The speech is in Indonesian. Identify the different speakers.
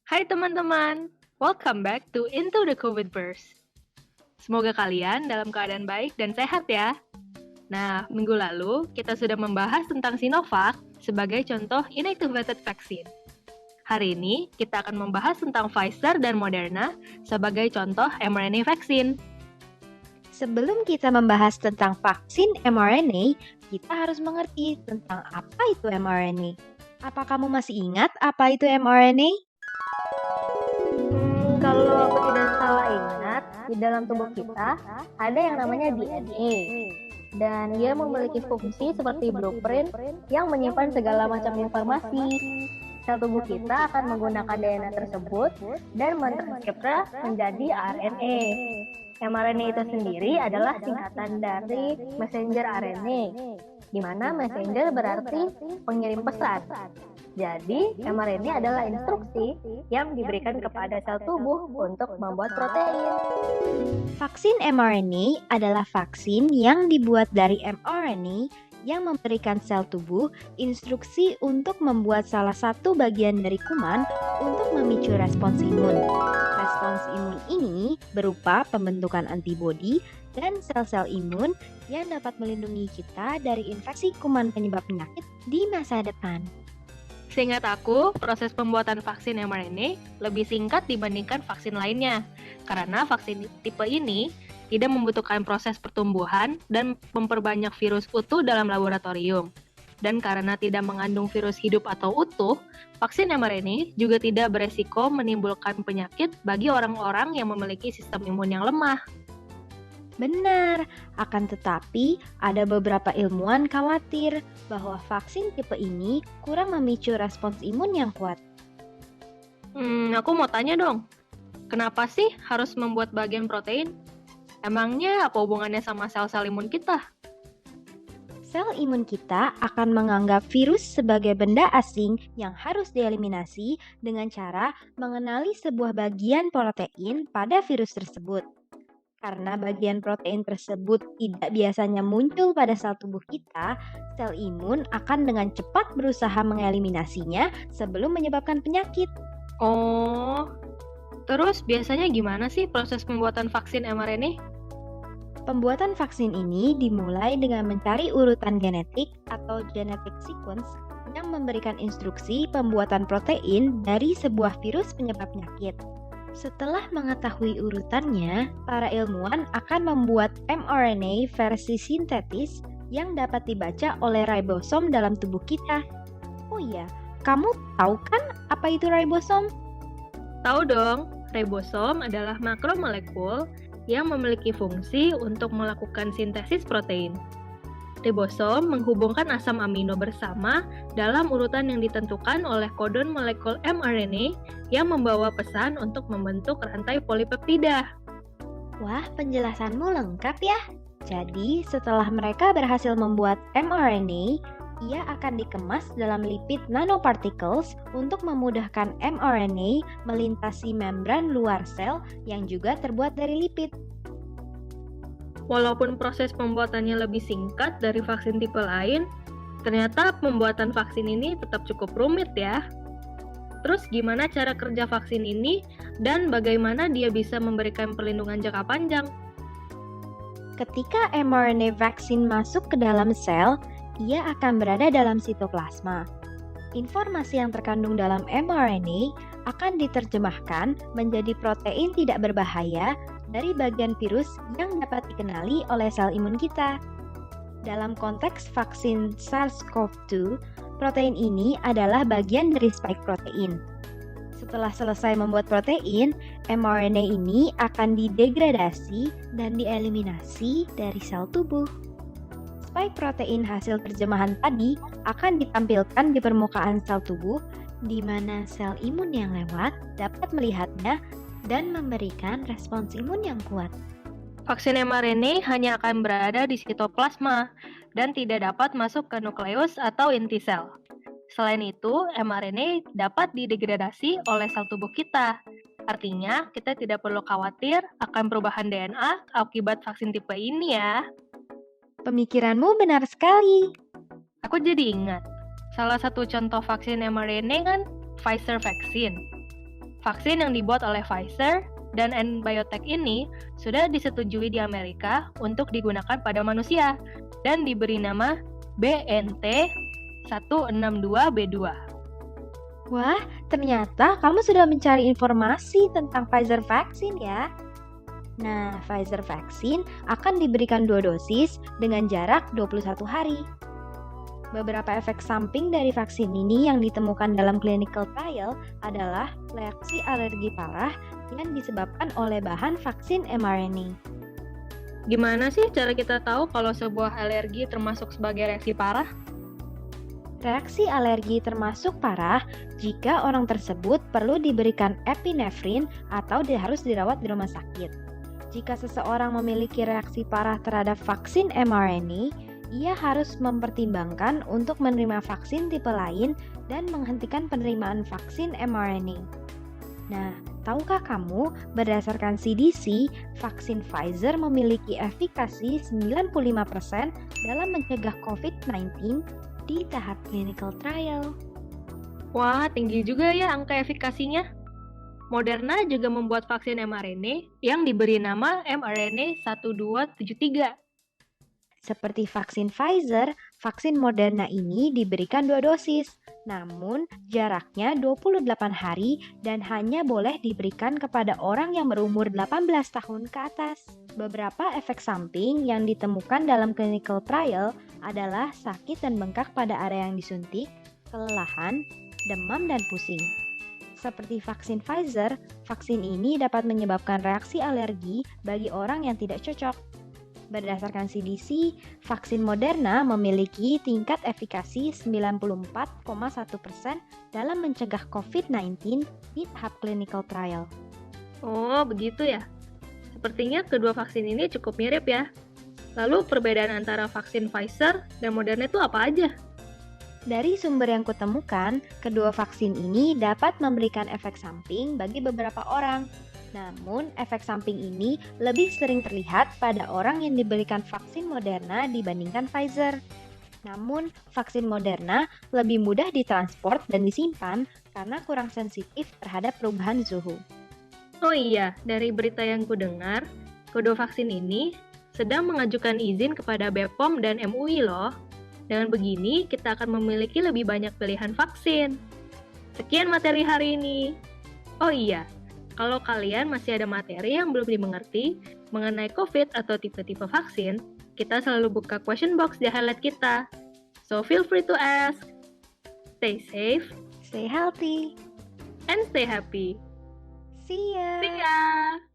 Speaker 1: Hai teman-teman, welcome back to Into the Covidverse. Semoga kalian dalam keadaan baik dan sehat ya. Nah, minggu lalu kita sudah membahas tentang Sinovac sebagai contoh inactivated vaccine. Hari ini kita akan membahas tentang Pfizer dan Moderna sebagai contoh mRNA vaksin.
Speaker 2: Sebelum kita membahas tentang vaksin mRNA, kita harus mengerti tentang apa itu mRNA. Apa kamu masih ingat apa itu mRNA?
Speaker 3: Kalau aku tidak salah ingat, di dalam tubuh kita ada yang namanya DNA. Dan ia memiliki fungsi seperti blueprint yang menyimpan segala macam informasi. Sel tubuh kita akan menggunakan DNA tersebut dan mentranskripnya menjadi RNA. mRNA itu sendiri adalah singkatan dari messenger RNA, di mana messenger berarti pengirim pesan. Jadi, mRNA adalah instruksi yang diberikan kepada sel tubuh untuk membuat protein.
Speaker 2: Vaksin mRNA adalah vaksin yang dibuat dari mRNA yang memberikan sel tubuh instruksi untuk membuat salah satu bagian dari kuman untuk memicu respons imun. Respons imun ini berupa pembentukan antibodi dan sel-sel imun yang dapat melindungi kita dari infeksi kuman penyebab penyakit di masa depan.
Speaker 1: Seingat aku, proses pembuatan vaksin mRNA lebih singkat dibandingkan vaksin lainnya, karena vaksin tipe ini tidak membutuhkan proses pertumbuhan dan memperbanyak virus utuh dalam laboratorium. Dan karena tidak mengandung virus hidup atau utuh, vaksin mRNA juga tidak beresiko menimbulkan penyakit bagi orang-orang yang memiliki sistem imun yang lemah.
Speaker 2: Benar, akan tetapi ada beberapa ilmuwan khawatir bahwa vaksin tipe ini kurang memicu respons imun yang kuat.
Speaker 1: Aku mau tanya dong, kenapa sih harus membuat bagian protein? Emangnya apa hubungannya sama sel-sel imun kita?
Speaker 2: Sel imun kita akan menganggap virus sebagai benda asing yang harus dieliminasi dengan cara mengenali sebuah bagian protein pada virus tersebut. Karena bagian protein tersebut tidak biasanya muncul pada sel tubuh kita, sel imun akan dengan cepat berusaha mengeliminasinya sebelum menyebabkan penyakit.
Speaker 1: Oh, terus biasanya gimana sih proses pembuatan vaksin mRNA?
Speaker 2: Pembuatan vaksin ini dimulai dengan mencari urutan genetik atau genetic sequence yang memberikan instruksi pembuatan protein dari sebuah virus penyebab penyakit. Setelah mengetahui urutannya, para ilmuwan akan membuat mRNA versi sintetis yang dapat dibaca oleh ribosom dalam tubuh kita. Oh iya, kamu tahu kan apa itu ribosom?
Speaker 1: Tahu dong, ribosom adalah makromolekul yang memiliki fungsi untuk melakukan sintesis protein. Ribosom menghubungkan asam amino bersama dalam urutan yang ditentukan oleh kodon molekul mRNA yang membawa pesan untuk membentuk rantai polipeptida.
Speaker 2: Wah, penjelasanmu lengkap ya. Jadi, setelah mereka berhasil membuat mRNA, ia akan dikemas dalam lipid nanoparticles untuk memudahkan mRNA melintasi membran luar sel yang juga terbuat dari lipid.
Speaker 1: Walaupun proses pembuatannya lebih singkat dari vaksin tipe lain, ternyata pembuatan vaksin ini tetap cukup rumit ya. Terus gimana cara kerja vaksin ini dan bagaimana dia bisa memberikan perlindungan jangka panjang?
Speaker 2: Ketika mRNA vaksin masuk ke dalam sel, ia akan berada dalam sitoplasma. Informasi yang terkandung dalam mRNA akan diterjemahkan menjadi protein tidak berbahaya dari bagian virus yang dapat dikenali oleh sel imun kita. Dalam konteks vaksin SARS-CoV-2, protein ini adalah bagian dari spike protein. Setelah selesai membuat protein, mRNA ini akan didegradasi dan dieliminasi dari sel tubuh. Spike protein hasil terjemahan tadi akan ditampilkan di permukaan sel tubuh, di mana sel imun yang lewat dapat melihatnya dan memberikan respons imun yang kuat.
Speaker 1: Vaksin mRNA hanya akan berada di sitoplasma dan tidak dapat masuk ke nukleus atau inti sel. Selain itu, mRNA dapat didegradasi oleh sel tubuh kita. Artinya, kita tidak perlu khawatir akan perubahan DNA akibat vaksin tipe ini ya.
Speaker 2: Pemikiranmu benar sekali.
Speaker 1: Aku jadi ingat, salah satu contoh vaksin mRNA kan Pfizer vaksin. Vaksin yang dibuat oleh Pfizer dan Biotech ini sudah disetujui di Amerika untuk digunakan pada manusia dan diberi nama BNT 162B2.
Speaker 2: Wah, ternyata kamu sudah mencari informasi tentang Pfizer vaksin ya. Nah, Pfizer vaksin akan diberikan 2 dosis dengan jarak 21 hari. Beberapa efek samping dari vaksin ini yang ditemukan dalam clinical trial adalah reaksi alergi parah yang disebabkan oleh bahan vaksin mRNA.
Speaker 1: Gimana sih cara kita tahu kalau sebuah alergi termasuk sebagai reaksi parah?
Speaker 2: Reaksi alergi termasuk parah jika orang tersebut perlu diberikan epinefrin atau harus dirawat di rumah sakit. Jika seseorang memiliki reaksi parah terhadap vaksin mRNA, ia harus mempertimbangkan untuk menerima vaksin tipe lain dan menghentikan penerimaan vaksin mRNA. Nah, tahukah kamu, berdasarkan CDC, vaksin Pfizer memiliki efikasi 95% dalam mencegah COVID-19 di tahap clinical trial.
Speaker 1: Wah, tinggi juga ya angka efikasinya. Moderna juga membuat vaksin mRNA yang diberi nama mRNA 1273.
Speaker 2: Seperti vaksin Pfizer, vaksin Moderna ini diberikan 2 dosis, namun jaraknya 28 hari dan hanya boleh diberikan kepada orang yang berumur 18 tahun ke atas. Beberapa efek samping yang ditemukan dalam clinical trial adalah sakit dan bengkak pada area yang disuntik, kelelahan, demam, dan pusing. Seperti vaksin Pfizer, vaksin ini dapat menyebabkan reaksi alergi bagi orang yang tidak cocok. Berdasarkan CDC, vaksin Moderna memiliki tingkat efikasi 94,1% dalam mencegah COVID-19 di tahap clinical trial.
Speaker 1: Oh, begitu ya. Sepertinya kedua vaksin ini cukup mirip ya. Lalu perbedaan antara vaksin Pfizer dan Moderna itu apa aja?
Speaker 2: Dari sumber yang kutemukan, kedua vaksin ini dapat memberikan efek samping bagi beberapa orang. Namun, efek samping ini lebih sering terlihat pada orang yang diberikan vaksin Moderna dibandingkan Pfizer. Namun, vaksin Moderna lebih mudah ditransport dan disimpan karena kurang sensitif terhadap perubahan suhu.
Speaker 1: Oh iya, dari berita yang kudengar, kedua vaksin ini sedang mengajukan izin kepada BPOM dan MUI loh. Dengan begini, kita akan memiliki lebih banyak pilihan vaksin. Sekian materi hari ini. Oh iya, kalau kalian masih ada materi yang belum dimengerti mengenai COVID atau tipe-tipe vaksin, kita selalu buka question box di highlight kita. So feel free to ask. Stay safe,
Speaker 2: Stay healthy.
Speaker 1: and stay happy.
Speaker 2: See ya!
Speaker 1: See ya!